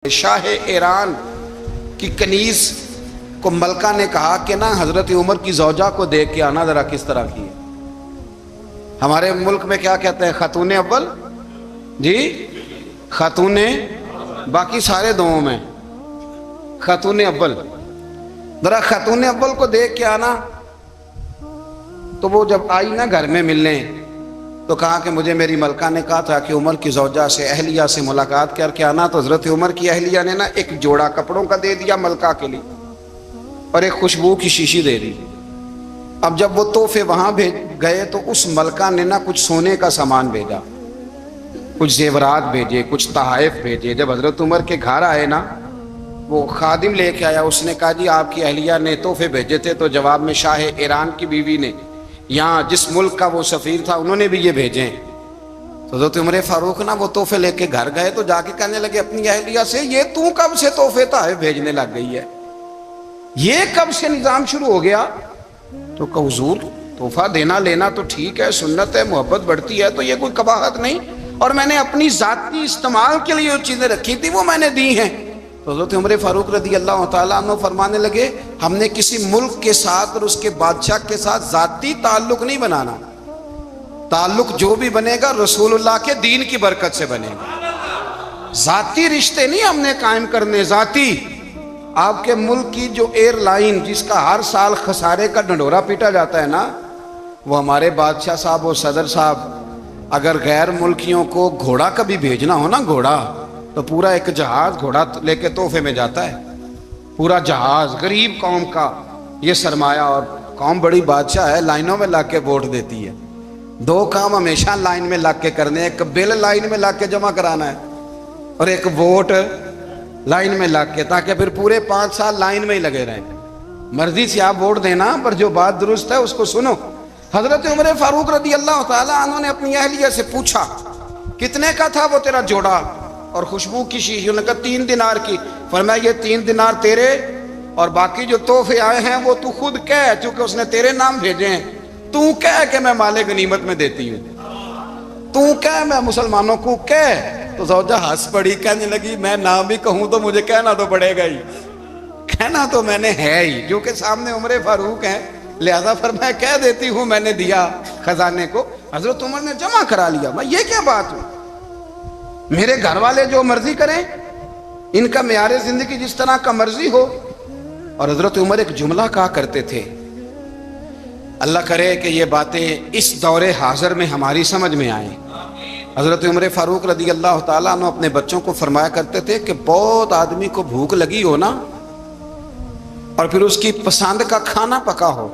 شاہ ایران کی کنیز کو ملکہ نے کہا کہ نا حضرت عمر کی زوجہ کو دیکھ کے آنا ذرا کس طرح کی ہے۔ ہمارے ملک میں کیا کہتے ہیں؟ خاتون اول جی، خاتون باقی سارے دووں میں خاتون اول، ذرا خاتون اول کو دیکھ کے آنا۔ تو وہ جب آئی نا گھر میں ملنے تو کہا کہ مجھے میری ملکہ نے کہا تھا کہ عمر کی زوجہ سے اہلیہ سے ملاقات کر کے آنا۔ تو حضرت عمر کی اہلیہ نے نا ایک جوڑا کپڑوں کا دے دیا ملکہ کے لیے اور ایک خوشبو کی شیشی دے دی۔ اب جب وہ تحفے وہاں گئے تو اس ملکہ نے نا کچھ سونے کا سامان بھیجا، کچھ زیورات بھیجے، کچھ تحائف بھیجے۔ جب حضرت عمر کے گھر آئے نا، وہ خادم لے کے آیا، اس نے کہا جی آپ کی اہلیہ نے تحفے بھیجے تھے۔ تو جواب میں شاہ ایران کی بیوی نے، یہاں جس ملک کا وہ سفیر تھا، انہوں نے بھی یہ بھیجے ہیں۔ تو حضرت عمر فاروق نا وہ تحفے لے کے گھر گئے تو جا کے کہنے لگے اپنی اہلیہ سے، یہ تو کب سے تحفے تحائف بھیجنے لگ گئی ہے؟ یہ کب سے نظام شروع ہو گیا؟ تو کہ حضور تحفہ دینا لینا تو ٹھیک ہے، سنت ہے، محبت بڑھتی ہے، تو یہ کوئی قباحت نہیں، اور میں نے اپنی ذاتی استعمال کے لیے جو چیزیں رکھی تھی وہ میں نے دی ہیں۔ تو حضرت عمر فاروق رضی اللہ تعالیٰ عنہ فرمانے لگے، ہم نے کسی ملک کے ساتھ اور اس کے بادشاہ کے ساتھ ذاتی تعلق نہیں بنانا، تعلق جو بھی بنے گا رسول اللہ کے دین کی برکت سے بنے گا۔ ذاتی رشتے نہیں ہم نے قائم کرنے، ذاتی۔ آپ کے ملک کی جو ایئر لائن جس کا ہر سال خسارے کا ڈنڈورا پیٹا جاتا ہے نا، وہ ہمارے بادشاہ صاحب اور صدر صاحب اگر غیر ملکیوں کو گھوڑا کبھی بھیجنا ہو نا، گھوڑا، تو پورا ایک جہاز گھوڑا لے کے تحفے میں جاتا ہے، پورا جہاز غریب قوم کا یہ سرمایہ۔ اور قوم بڑی بادشاہ ہے، لائنوں میں لگ کے ووٹ دیتی ہے۔ دو کام ہمیشہ لائن میں لگ کے کرنے، ایک بل لائن میں لگ کے جمع کرانا ہے اور ایک ووٹ لائن میں لگ کے، تاکہ پھر پورے 5 سال لائن میں ہی لگے رہیں۔ مرضی سے آپ ووٹ دینا، پر جو بات درست ہے اس کو سنو۔ حضرت عمر فاروق رضی اللہ تعالیٰ عنہ نے اپنی اہلیہ سے پوچھا کتنے کا تھا وہ تیرا جوڑا اور خوشبو کی شیشی؟ انہوں نے کہا 3 دینار کی۔ فرمایا یہ 3 دینار تیرے اور باقی جو تحفے آئے ہیں وہ تو خود کہہ، چونکہ اس نے تیرے نام بھیجے ہیں، تو کہہ کہ میں مال غنیمت میں دیتی ہوں، تو کہہ میں مسلمانوں کو کہہ۔ تو زوجہ ہنس پڑی، کہنے لگی میں نام بھی کہوں تو مجھے کہنا تو پڑے گا ہی، کہنا تو میں نے ہے ہی، جو کہ سامنے عمر فاروق ہیں، لہذا فرمایا کہہ دیتی ہوں میں نے دیا خزانے کو۔ حضرت عمر نے جمع کرا لیا۔ میں یہ کیا بات ہوئی؟ میرے گھر والے جو مرضی کریں، ان کا معیار زندگی جس طرح کا مرضی ہو۔ اور حضرت عمر ایک جملہ کہا کرتے تھے، اللہ کرے کہ یہ باتیں اس دور حاضر میں ہماری سمجھ میں آئیں۔ حضرت عمر فاروق رضی اللہ تعالیٰ عنہ اپنے بچوں کو فرمایا کرتے تھے کہ بہت آدمی کو بھوک لگی ہو نا، اور پھر اس کی پسند کا کھانا پکا ہو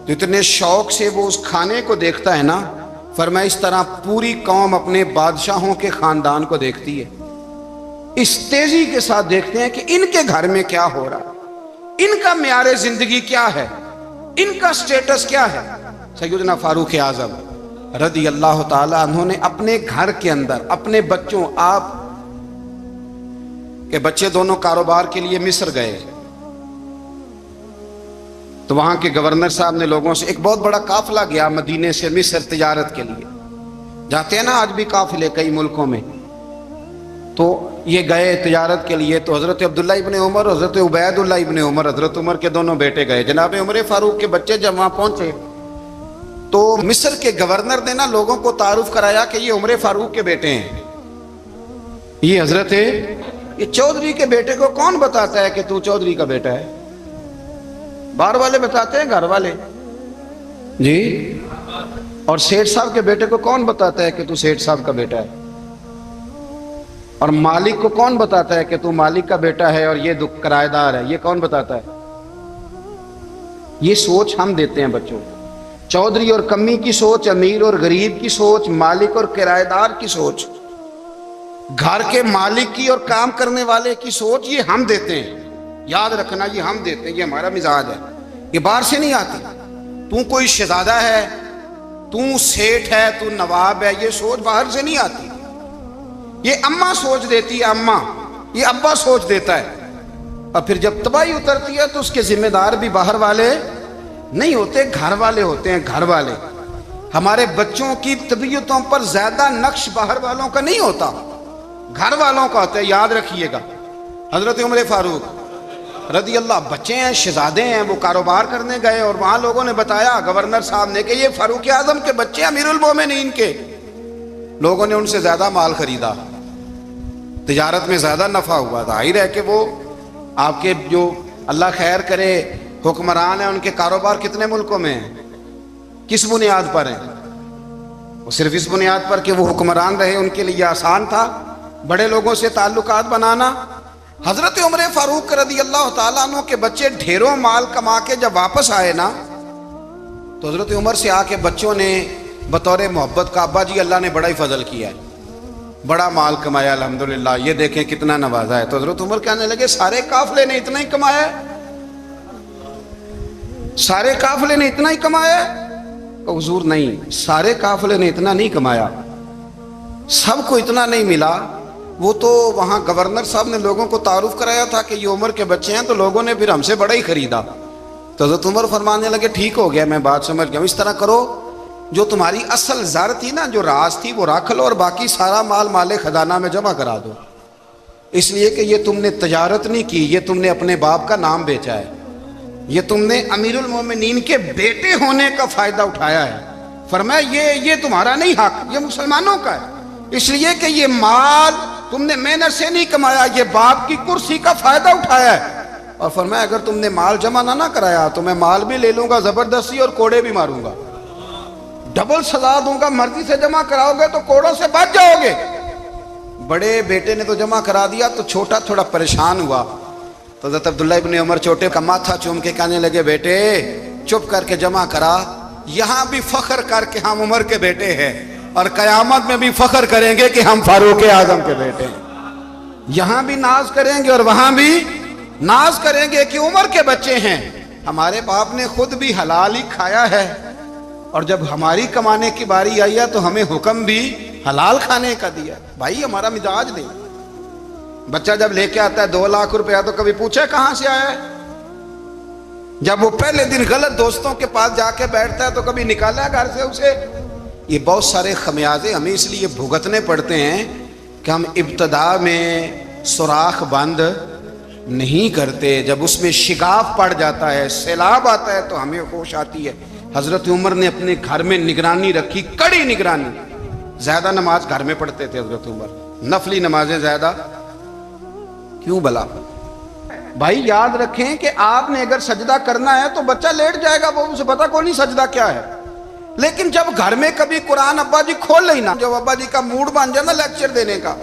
تو اتنے شوق سے وہ اس کھانے کو دیکھتا ہے نا، فرمایا اس طرح پوری قوم اپنے بادشاہوں کے خاندان کو دیکھتی ہے، اس تیزی کے ساتھ دیکھتے ہیں کہ ان کے گھر میں کیا ہو رہا، ان کا معیار زندگی کیا ہے، ان کا سٹیٹس کیا ہے۔ سیدنا فاروق اعظم رضی اللہ تعالیٰ عنہ نے اپنے گھر کے اندر اپنے بچوں، آپ کے بچے دونوں کاروبار کے لیے مصر گئے تو وہاں کے گورنر صاحب نے لوگوں سے، ایک بہت بڑا قافلہ گیا مدینے سے مصر تجارت کے لیے، جاتے ہیں نا آج بھی قافلے کئی ملکوں میں، تو یہ گئے تجارت کے لیے۔ تو حضرت عبداللہ ابن عمر اور حضرت عبید اللہ ابن عمر، حضرت عمر کے دونوں بیٹے گئے۔ جناب عمر فاروق کے بچے جب وہاں پہنچے تو مصر کے گورنر نے نا لوگوں کو تعارف کرایا کہ یہ عمر فاروق کے بیٹے ہیں، یہ حضرت یہ چودھری کے بیٹے کو کون بتاتا ہے کہ تو چودھری کا بیٹا ہے؟ باہر والے بتاتے ہیں، گھر والے جی۔ اور سیٹھ صاحب کے بیٹے کو کون بتاتا ہے کہ تو سیٹھ صاحب کا بیٹا ہے؟ اور مالک کو کون بتاتا ہے کہ تو مالک کا بیٹا ہے اور یہ کرایہ دار ہے؟ یہ کون بتاتا ہے؟ یہ سوچ ہم دیتے ہیں بچوں کو، چودھری اور کمی کی سوچ، امیر اور غریب کی سوچ، مالک اور کرایہ دار کی سوچ، گھر کے مالک کی اور کام کرنے والے کی سوچ، یہ ہم دیتے ہیں۔ یاد رکھنا یہ ہم دیتے ہیں، یہ ہمارا مزاج ہے، یہ باہر سے نہیں آتی۔ تو کوئی شہزادہ ہے، تو سیٹھ ہے، تو نواب ہے، یہ سوچ باہر سے نہیں آتی، یہ اماں سوچ دیتی ہے، اماں، یہ ابا سوچ دیتا ہے۔ اور پھر جب تباہی اترتی ہے تو اس کے ذمہ دار بھی باہر والے نہیں ہوتے، گھر والے ہوتے ہیں، گھر والے۔ ہمارے بچوں کی طبیعتوں پر زیادہ نقش باہر والوں کا نہیں ہوتا، گھر والوں کا ہوتا ہے، یاد رکھیے گا۔ حضرت عمر فاروق رضی اللہ بچے ہیں، شہزادے ہیں، وہ کاروبار کرنے گئے اور وہاں لوگوں نے بتایا گورنر صاحب نے کہ یہ فاروق اعظم کے بچے امیر المومنین کے. لوگوں نے ان سے زیادہ مال خریدا، تجارت میں زیادہ نفع ہوا. ظاہر ہے کہ وہ آپ کے جو اللہ خیر کرے حکمران ہیں، ان کے کاروبار کتنے ملکوں میں ہیں، کس بنیاد پر ہیں؟ وہ صرف اس بنیاد پر کہ وہ حکمران رہے، ان کے لیے آسان تھا بڑے لوگوں سے تعلقات بنانا. حضرت عمر فاروق رضی اللہ تعالیٰ عنہ کے بچے ڈھیروں مال کما کے جب واپس آئے نا، تو حضرت عمر سے آ کے بچوں نے بطور محبت کا ابا جی اللہ نے بڑا ہی فضل کیا ہے، بڑا مال کمایا الحمدللہ، یہ دیکھیں کتنا نوازا ہے. تو حضرت عمر کہنے لگے سارے قافلے نے اتنا ہی کمایا ہے، سارے قافلے نے اتنا ہی کمایا ہے؟ کہ حضور نہیں، سارے قافلے نے اتنا نہیں کمایا، سب کو اتنا نہیں ملا. وہ تو وہاں گورنر صاحب نے لوگوں کو تعارف کرایا تھا کہ یہ عمر کے بچے ہیں، تو لوگوں نے پھر ہم سے بڑا ہی خریدا. تو حضرت عمر فرمانے لگے ٹھیک ہو گیا، میں بات سمجھ گیا، اس طرح کرو جو تمہاری اصل زر تھی نا، جو راز تھی وہ رکھ لو اور باقی سارا مال مال خزانہ میں جمع کرا دو، اس لیے کہ یہ تم نے تجارت نہیں کی، یہ تم نے اپنے باپ کا نام بیچا ہے، یہ تم نے امیر المومنین کے بیٹے ہونے کا فائدہ اٹھایا ہے. فرمایا یہ تمہارا نہیں حق، یہ مسلمانوں کا ہے، اس لیے کہ یہ مال تم نے محنت سے نہیں کمایا، یہ باپ کی کرسی کا فائدہ اٹھایا ہے. اور فرمایا اگر تم نے مال جمع نہ کرایا تو میں مال بھی لے لوں گا زبردستی اور کوڑے بھی ماروں گا، ڈبل سزا دوں گا. مرضی سے جمع کراؤ گے تو کوڑوں سے بچ جاؤ گے. بڑے بیٹے نے تو جمع کرا دیا، تو چھوٹا تھوڑا پریشان ہوا. تو حضرت عبداللہ ابن عمر چھوٹے کا ماتھا چوم کے کہنے لگے بیٹے چپ کر کے جمع کرا، یہاں بھی فخر کر کے ہم عمر کے بیٹے ہیں اور قیامت میں بھی فخر کریں گے کہ ہم فاروق اعظم کے بیٹے ہیں. یہاں بھی ناز کریں گے اور وہاں بھی ناز کریں گے کہ عمر کے بچے ہیں. ہمارے باپ نے خود بھی حلال ہی کھایا ہے، اور جب ہماری کمانے کی باری آئی ہے تو ہمیں حکم بھی حلال کھانے کا دیا. بھائی ہمارا مزاج نہیں. بچہ جب لے کے آتا ہے 2 لاکھ روپیہ تو کبھی پوچھے کہاں سے آیا ہے؟ جب وہ پہلے دن غلط دوستوں کے پاس جا کے بیٹھتا ہے تو کبھی نکالا ہے گھر سے اسے؟ یہ بہت سارے خمیازے ہمیں اس لیے بھگتنے پڑتے ہیں کہ ہم ابتدا میں سوراخ بند نہیں کرتے. جب اس میں شگاف پڑ جاتا ہے، سیلاب آتا ہے تو ہمیں ہوش آتی ہے. حضرت عمر نے اپنے گھر میں نگرانی رکھی، کڑی نگرانی. زیادہ نماز گھر میں پڑھتے تھے حضرت عمر، نفلی نمازیں زیادہ کیوں بلا؟ بھائی یاد رکھیں کہ آپ نے اگر سجدہ کرنا ہے تو بچہ لیٹ جائے گا، وہ اسے پتا کو نہیں سجدہ کیا ہے. لیکن جب گھر میں کبھی قرآن ابا جی کھول لیں نا، جب ابا جی کا موڈ بن جائے نا لیکچر دینے کا،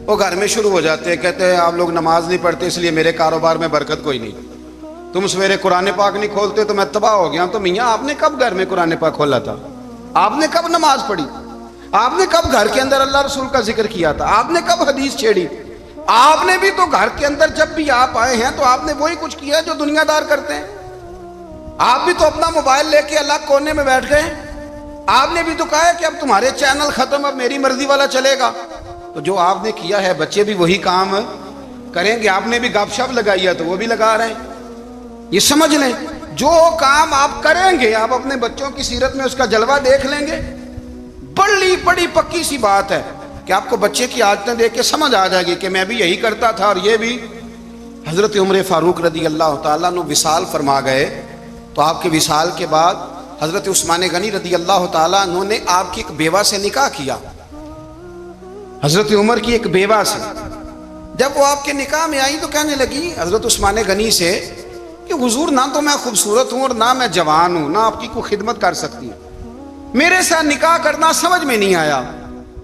وہ گھر میں شروع ہو جاتے ہیں، کہتے ہیں آپ لوگ نماز نہیں پڑھتے اس لیے میرے کاروبار میں برکت کوئی نہیں، تم سویرے قرآن پاک نہیں کھولتے تو میں تباہ ہو گیا. تو میاں آپ نے کب گھر میں قرآن پاک کھولا تھا؟ آپ نے کب نماز پڑھی؟ آپ نے کب گھر کے اندر اللہ رسول کا ذکر کیا تھا؟ آپ نے کب حدیث چھیڑی؟ آپ نے بھی تو گھر کے اندر جب بھی آپ آئے ہیں تو آپ نے وہی کچھ کیا جو دنیا دار کرتے ہیں. آپ بھی تو اپنا موبائل لے کے الگ کونے میں بیٹھ گئے. آپ نے بھی تو کہا ہے کہ اب تمہارے چینل ختم، اب میری مرضی والا چلے گا. تو جو آپ نے کیا ہے بچے بھی وہی کام کریں گے. آپ نے بھی گپ شپ لگائی ہے تو وہ بھی لگا رہے ہیں. یہ سمجھ لیں جو کام آپ کریں گے آپ اپنے بچوں کی سیرت میں اس کا جلوہ دیکھ لیں گے. بڑی پکی سی بات ہے کہ آپ کو بچے کی عادتیں دیکھ کے سمجھ آ جائے گی کہ میں بھی یہی کرتا تھا اور یہ بھی. حضرت عمر فاروق رضی اللہ تعالیٰ عنہ وصال فرما گئے. تو آپ کے وصال کے بعد حضرت عثمان غنی رضی اللہ تعالیٰ عنہ نے آپ کی ایک بیوہ سے نکاح کیا، حضرت عمر کی ایک بیوہ سے. جب وہ آپ کے نکاح میں آئی تو کہنے لگی حضرت عثمان غنی سے کہ حضور نہ تو میں خوبصورت ہوں اور نہ میں جوان ہوں، نہ آپ کی کوئی خدمت کر سکتی ہوں، میرے ساتھ نکاح کرنا سمجھ میں نہیں آیا.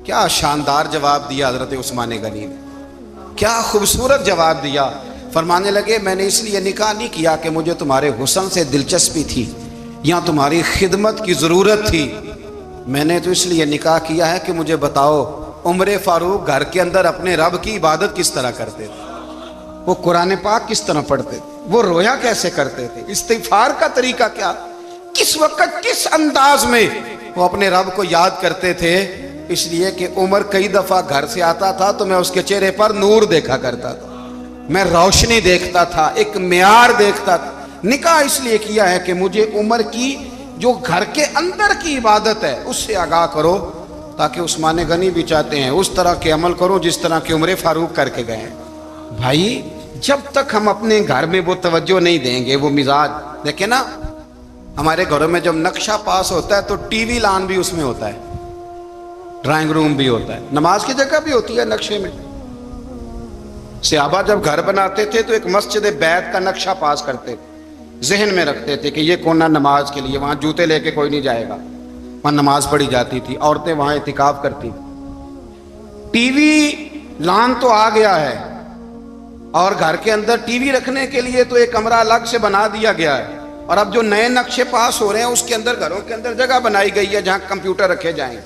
کیا شاندار جواب دیا حضرت عثمان غنی نے، کیا خوبصورت جواب دیا. فرمانے لگے میں نے اس لیے نکاح نہیں کیا کہ مجھے تمہارے حسن سے دلچسپی تھی یا تمہاری خدمت کی ضرورت تھی، میں نے تو اس لیے نکاح کیا ہے کہ مجھے بتاؤ عمر فاروق گھر کے اندر اپنے رب کی عبادت کس طرح کرتے تھے، وہ قرآن پاک کس طرح پڑھتے تھے، وہ رویا کیسے کرتے تھے، استغفار کا طریقہ کیا، کس وقت کس انداز میں وہ اپنے رب کو یاد کرتے تھے. اس لیے کہ عمر کئی دفعہ گھر سے آتا تھا تو میں اس کے چہرے پر نور دیکھا کرتا تھا، میں روشنی دیکھتا تھا، ایک معیار دیکھتا تھا. نکاح اس لیے کیا ہے کہ مجھے عمر کی جو گھر کے اندر کی عبادت ہے اس سے آگاہ کرو، تاکہ عثمان غنی بھی چاہتے ہیں اس طرح کے عمل کرو جس طرح کہ عمر فاروق کر کے گئے ہیں. بھائی جب تک ہم اپنے گھر میں وہ توجہ نہیں دیں گے، وہ مزاج دیکھیں نا، ہمارے گھروں میں جب نقشہ پاس ہوتا ہے تو ٹی وی لان بھی اس میں ہوتا ہے، ڈرائنگ روم بھی ہوتا ہے، نماز کی جگہ بھی ہوتی ہے نقشے میں۔ صحابہ جب گھر بناتے تھے تو ایک مسجد بیت کا نقشہ پاس کرتے تھے، ذہن میں رکھتے تھے کہ یہ کونا نماز کے لیے، وہاں جوتے لے کے کوئی نہیں جائے گا، وہاں نماز پڑھی جاتی تھی، عورتیں وہاں اعتکاف کرتی تھی۔ ٹی وی لان تو آ گیا ہے، اور گھر کے اندر ٹی وی رکھنے کے لیے تو ایک کمرہ الگ سے بنا دیا گیا ہے، اور اب جو نئے نقشے پاس ہو رہے ہیں اس کے اندر گھروں کے اندر جگہ بنائی گئی ہے جہاں کمپیوٹر رکھے جائیں،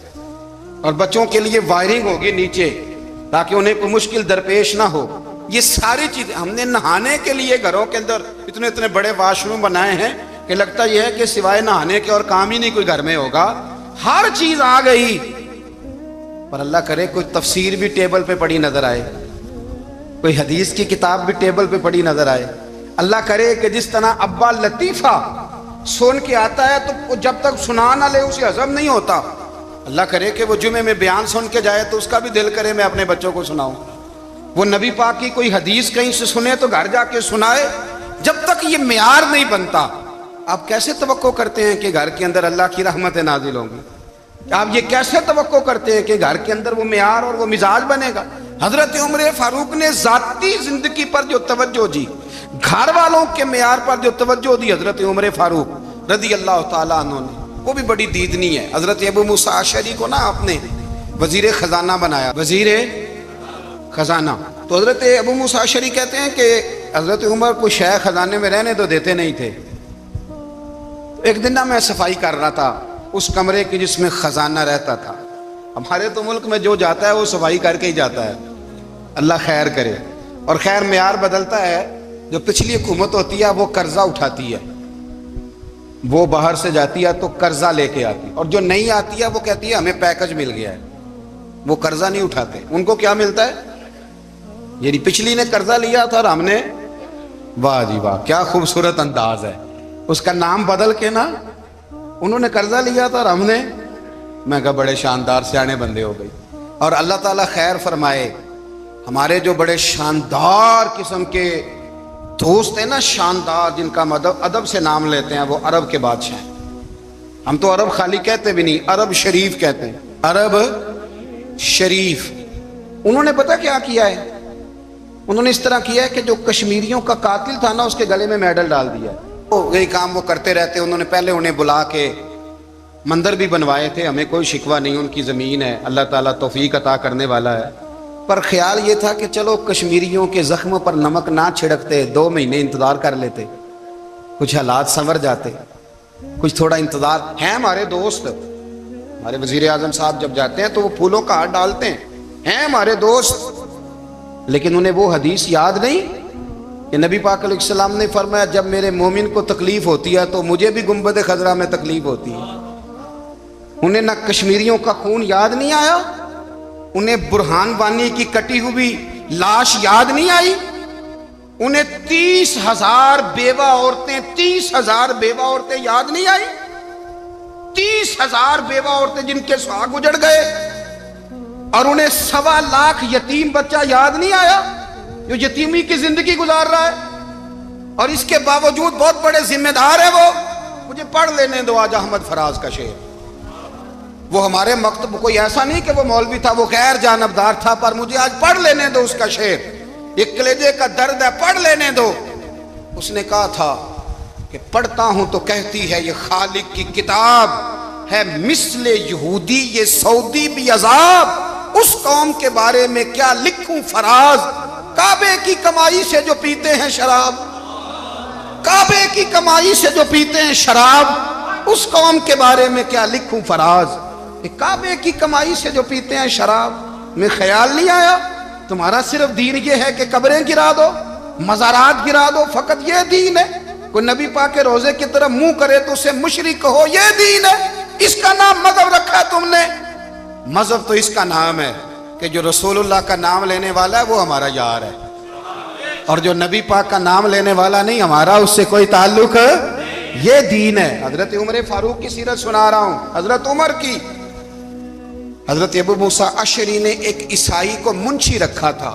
اور بچوں کے لیے وائرنگ ہوگی نیچے تاکہ انہیں کوئی مشکل درپیش نہ ہو۔ یہ ساری چیزیں ہم نے نہانے کے لیے گھروں کے اندر اتنے اتنے بڑے واش روم بنائے ہیں کہ لگتا یہ ہے کہ سوائے نہانے کے اور کام ہی نہیں کوئی گھر میں ہوگا، ہر چیز آ گئی، پر اللہ کرے کوئی تفسیر بھی ٹیبل پہ پڑی نظر آئے، کوئی حدیث کی کتاب بھی ٹیبل پہ پڑی نظر آئے۔ اللہ کرے کہ جس طرح ابا لطیفہ سن کے آتا ہے تو جب تک سنا نہ لے اسے ہضم نہیں ہوتا، اللہ کرے کہ وہ جمعے میں بیان سن کے جائے تو اس کا بھی دل کرے میں اپنے بچوں کو سناؤں، وہ نبی پاک کی کوئی حدیث کہیں سے سنے تو گھر جا کے سنائے۔ جب تک یہ معیار نہیں بنتا، آپ کیسے توقع کرتے ہیں کہ گھر کے اندر اللہ کی رحمتیں نازل ہوں گی؟ آپ یہ کیسے توقع کرتے ہیں کہ گھر کے اندر وہ معیار اور وہ مزاج بنے گا؟ حضرت عمر فاروق نے ذاتی زندگی پر جو توجہ دی، گھر والوں کے معیار پر جو توجہ دی حضرت عمر فاروق رضی اللہ تعالیٰ عنہ نے، وہ بھی بڑی دیدنی ہے۔ حضرت ابو موسیٰ اشعری کو نا آپ نے وزیر خزانہ بنایا، وزیر خزانہ، تو حضرت ابو موسیٰ اشعری کہتے ہیں کہ حضرت عمر کو شیخ خزانے میں رہنے تو دیتے نہیں تھے۔ ایک دن نا میں صفائی کر رہا تھا اس کمرے کی جس میں خزانہ رہتا تھا۔ ہمارے تو ملک میں جو جاتا ہے وہ صفائی کر کے ہی جاتا ہے، اللہ خیر کرے، اور خیر معیار بدلتا ہے۔ جو پچھلی حکومت ہوتی ہے وہ قرضہ اٹھاتی ہے، وہ باہر سے جاتی ہے تو قرضہ لے کے آتی، اور جو نہیں آتی ہے وہ کہتی ہے ہمیں پیکج مل گیا ہے، وہ قرضہ نہیں اٹھاتے۔ ان کو کیا ملتا ہے؟ یعنی پچھلی نے قرضہ لیا تھا اور ہم نے، واہ جی واہ کیا خوبصورت انداز ہے، اس کا نام بدل کے نا، انہوں نے قرضہ لیا تھا اور ہم نے، میں کہا بڑے شاندار سیانے بندے ہو گئی۔ اور اللہ تعالیٰ خیر فرمائے، ہمارے جو بڑے شاندار قسم کے دوست ہیں نا، شاندار، جن کا ادب سے نام لیتے ہیں، وہ عرب کے بادشاہ ہیں۔ ہم تو عرب خالی کہتے بھی نہیں، عرب شریف کہتے ہیں، عرب شریف۔ انہوں نے پتہ کیا کیا ہے؟ انہوں نے اس طرح کیا ہے کہ جو کشمیریوں کا قاتل تھا نا اس کے گلے میں میڈل ڈال دیا ہے۔ یہی کام وہ کرتے رہتے، انہوں نے پہلے انہیں بلا کے مندر بھی بنوائے تھے، ہمیں کوئی شکوہ نہیں، ان کی زمین ہے، اللہ تعالیٰ توفیق عطا کرنے والا ہے، پر خیال یہ تھا کہ چلو کشمیریوں کے زخموں پر نمک نہ چھڑکتے، 2 مہینے انتظار کر لیتے، کچھ حالات سنور جاتے، کچھ تھوڑا انتظار۔ ہیں ہمارے دوست، ہمارے وزیر اعظم صاحب جب جاتے ہیں تو وہ پھولوں کا ہار ڈالتے ہیں ہمارے دوست، لیکن انہیں وہ حدیث یاد نہیں کہ نبی پاک علیہ السلام نے فرمایا جب میرے مومن کو تکلیف ہوتی ہے تو مجھے بھی گنبد خضرا میں تکلیف ہوتی ہے۔ انہیں نہ کشمیریوں کا خون یاد نہیں آیا، انہیں برہان وانی کی کٹی ہوئی لاش یاد نہیں آئی، انہیں 30,000 بیوہ عورتیں 30,000 بیوہ عورتیں یاد نہیں آئی، 30,000 بیوہ عورتیں جن کے سہاگ اجڑ گئے، اور انہیں 1.25 لاکھ یتیم بچہ یاد نہیں آیا جو یتیمی کی زندگی گزار رہا ہے، اور اس کے باوجود بہت بڑے ذمہ دار ہے وہ۔ مجھے پڑھ لینے دو آج احمد فراز کا شعر، وہ ہمارے مکتب کوئی ایسا نہیں کہ وہ مولوی تھا، وہ غیر جانبدار تھا، پر مجھے آج پڑھ لینے دو اس کا شعر، ایک کلیجے کا درد ہے، پڑھ لینے دو۔ اس نے کہا تھا کہ پڑھتا ہوں تو کہتی ہے یہ خالق کی کتاب ہے، مثل یہودی یہ سعودی بھی عذاب، اس قوم کے بارے میں کیا لکھوں فراز، کعبے کی کمائی سے جو پیتے ہیں شراب، کعبے کی کمائی سے جو پیتے ہیں شراب، اس قوم کے بارے میں کیا لکھوں فراز۔ کعبے کی کمائی سے جو پیتے ہیں شراب، میں خیال نہیں آیا تمہارا صرف دین یہ ہے کہ قبریں گرا دو، مزارات گرا دو، فقط یہ دین ہے؟ کوئی نبی پاک کے روزے کی طرف منہ کرے تو اسے مشرک کہو، یہ دین ہے؟ اس کا نام مذہب رکھا ہے تم نے؟ مذہب تو اس کا نام ہے کہ جو رسول اللہ کا نام لینے والا ہے وہ ہمارا یار ہے، اور جو نبی پاک کا نام لینے والا نہیں، ہمارا اس سے کوئی تعلق ہے، یہ دین ہے۔ حضرت عمر فاروق کی سیرت سنا رہا ہوں، حضرت عمر کی۔ حضرت ابو موسیٰ اشعری نے ایک عیسائی کو منشی رکھا تھا،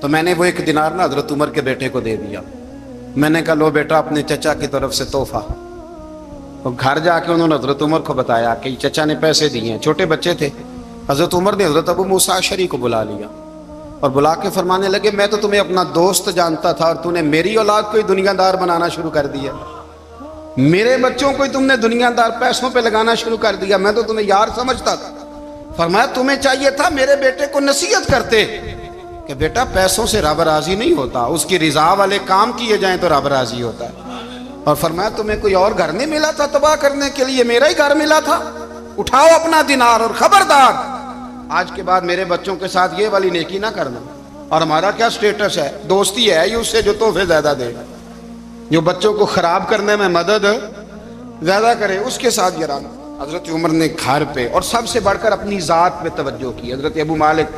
تو میں نے وہ 1 دینار نا حضرت عمر کے بیٹے کو دے دیا. میں نے کہا لو بیٹا اپنے چچا کی طرف سے تحفہ. اور گھر جا کے انہوں نے حضرت عمر کو بتایا کہ چچا نے پیسے دیے ہیں. چھوٹے بچے تھے. حضرت عمر نے حضرت ابو موسیٰ اشعری کو بلا لیا اور بلا کے فرمانے لگے میں تو تمہیں اپنا دوست جانتا تھا اور تو نے میری اولاد کو ہی دنیا دار بنانا شروع کر دیا. میرے بچوں کو ہی تم نے دنیا دار پیسوں پہ لگانا شروع کر دیا. میں تو تمہیں یار سمجھتا تھا. فرمایا تمہیں چاہیے تھا میرے بیٹے کو نصیحت کرتے کہ بیٹا پیسوں سے رب راضی نہیں ہوتا, اس کی رضا والے کام کیے جائیں تو رب راضی ہوتا ہے. اور فرمایا تمہیں کوئی اور گھر نہیں ملا تھا تباہ کرنے کے لیے, میرا ہی گھر ملا تھا. اٹھاؤ اپنا دینار اور خبردار آج کے بعد میرے بچوں کے ساتھ یہ والی نیکی نہ کرنا. اور ہمارا کیا سٹیٹس ہے, دوستی ہے یہ اس سے جو تحفے زیادہ دے گا, جو بچوں کو خراب کرنے میں مدد زیادہ کرے اس کے ساتھ یہ رہنا. حضرت عمر نے گھر پہ اور سب سے بڑھ کر اپنی ذات پہ توجہ کی. حضرت ابو مالک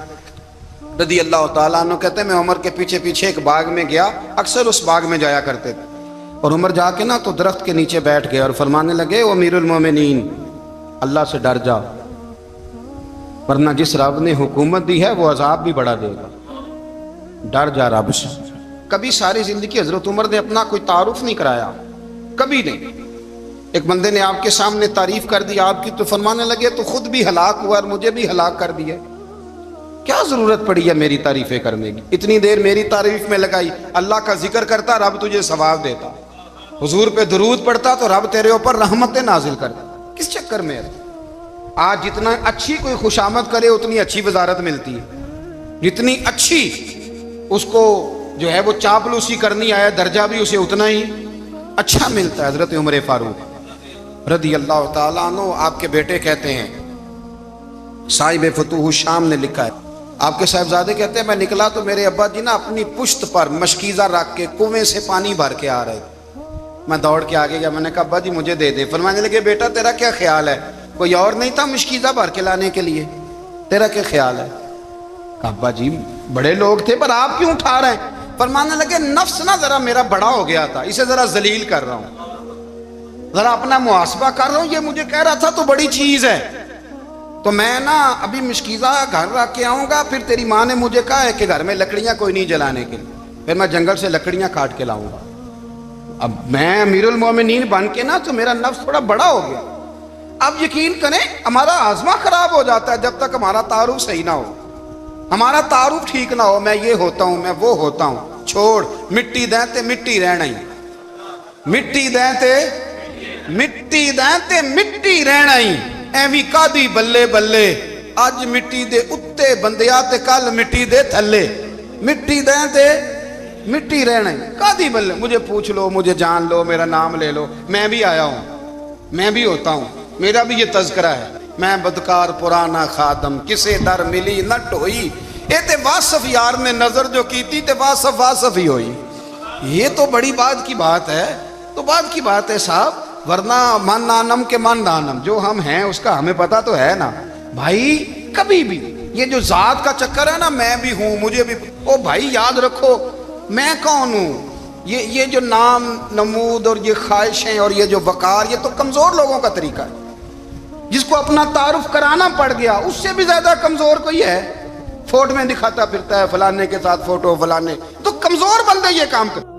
رضی اللہ تعالیٰ عنہ کہتے ہیں میں عمر کے پیچھے پیچھے ایک باغ میں گیا, اکثر اس باغ میں جایا کرتے تھے. اور عمر جا کے نا تو درخت کے نیچے بیٹھ گئے اور فرمانے لگے او امیر المومنین اللہ سے ڈر جا, ورنہ جس رب نے حکومت دی ہے وہ عذاب بھی بڑا دے گا. ڈر جا رب سے. کبھی ساری زندگی حضرت عمر نے اپنا کوئی تعارف نہیں کرایا, کبھی نہیں. ایک بندے نے آپ کے سامنے تعریف کر دی آپ کی تو فرمانے لگے تو خود بھی ہلاک ہوا اور مجھے بھی ہلاک کر دیا. کیا ضرورت پڑی ہے میری تعریفیں کرنے کی, اتنی دیر میری تعریف میں لگائی. اللہ کا ذکر کرتا رب تجھے ثواب دیتا, حضور پہ درود پڑھتا تو رب تیرے اوپر رحمتیں نازل کرتا. کس چکر میں ہے؟ آج جتنا اچھی کوئی خوشامد کرے اتنی اچھی وزارت ملتی ہے, جتنی اچھی اس کو جو ہے وہ چاپلوسی کرنی آیا درجہ بھی اسے اتنا ہی اچھا ملتا ہے. حضرت عمر فاروق رضی اللہ تعالیٰ عنہ آپ کے بیٹے کہتے ہیں, صاحب فتوح الشام نے لکھا ہے, آپ کے صاحبزادے کہتے ہیں میں نکلا تو میرے ابا جی نا اپنی پشت پر مشکیزہ رکھ کے کنویں سے پانی بھر کے آ رہے تھے. میں دوڑ کے آگے گیا, میں نے کہا ابا جی مجھے دے دے. فرمانے لگے بیٹا تیرا کیا خیال ہے, کوئی اور نہیں تھا مشکیزہ بھر کے لانے کے لیے, تیرا کیا خیال ہے؟ کہا ابا جی بڑے لوگ تھے پر آپ کیوں اٹھا رہے ہیں؟ فرمانے لگے نفس نا ذرا میرا بڑا ہو گیا تھا, اسے ذرا ذلیل کر رہا ہوں, ذرا اپنا محاسبہ کر رہا ہوں. یہ مجھے کہہ رہا تھا تو بڑی چیز ہے, تو میں نا ابھی مشکیزہ گھر رکھ کے آؤں گا, پھر تیری ماں نے مجھے کہا ہے کہ گھر میں لکڑیاں کوئی نہیں جلانے کے لیے, پھر میں جنگل سے لکڑیاں کاٹ کے لاؤں گا. اب میں امیر المومنین بن کے نا تو میرا نفس تھوڑا بڑا ہو گیا. اب یقین کریں ہمارا ہاضمہ خراب ہو جاتا ہے جب تک ہمارا تعارف صحیح نہ ہو, ہمارا تعارف ٹھیک نہ ہو. میں یہ ہوتا ہوں, میں وہ ہوتا ہوں, چھوڑ مٹی دیں تے مٹی رہنا ہی, مٹی دیں تے مٹی دیں تے مٹی رہنا ہی. ایویں کادی بلے بلے اج مٹی دے اتے بندیا تے کل مٹی دے تھلے, مٹی دیں تے مٹی رہنا ہی. کادی بلے مجھے پوچھ لو, مجھے جان لو, میرا نام لے لو, میں بھی آیا ہوں, میں بھی ہوتا ہوں, میرا بھی یہ تذکرہ ہے. میں بدکار پرانا خادم کسے در ملی نہ ٹوئی, اے تے واصف یار نے نظر جو کی تھی تے واصف واصف ہی ہوئی. یہ تو بڑی بات کی بات ہے, تو بات کی بات ہے صاحب, ورنہ من نانم کے من نانم, جو ہم ہیں اس کا ہمیں پتا تو ہے نا بھائی. کبھی بھی یہ جو ذات کا چکر ہے نا, میں بھی ہوں مجھے بھی, او بھائی یاد رکھو میں کون ہوں. یہ جو نام نمود اور یہ خواہشیں اور یہ جو وقار, یہ تو کمزور لوگوں کا طریقہ ہے. جس کو اپنا تعارف کرانا پڑ گیا اس سے بھی زیادہ کمزور کوئی ہے. فوٹو میں دکھاتا پھرتا ہے فلانے کے ساتھ فوٹو فلانے, تو کمزور بندے یہ کام کرتے.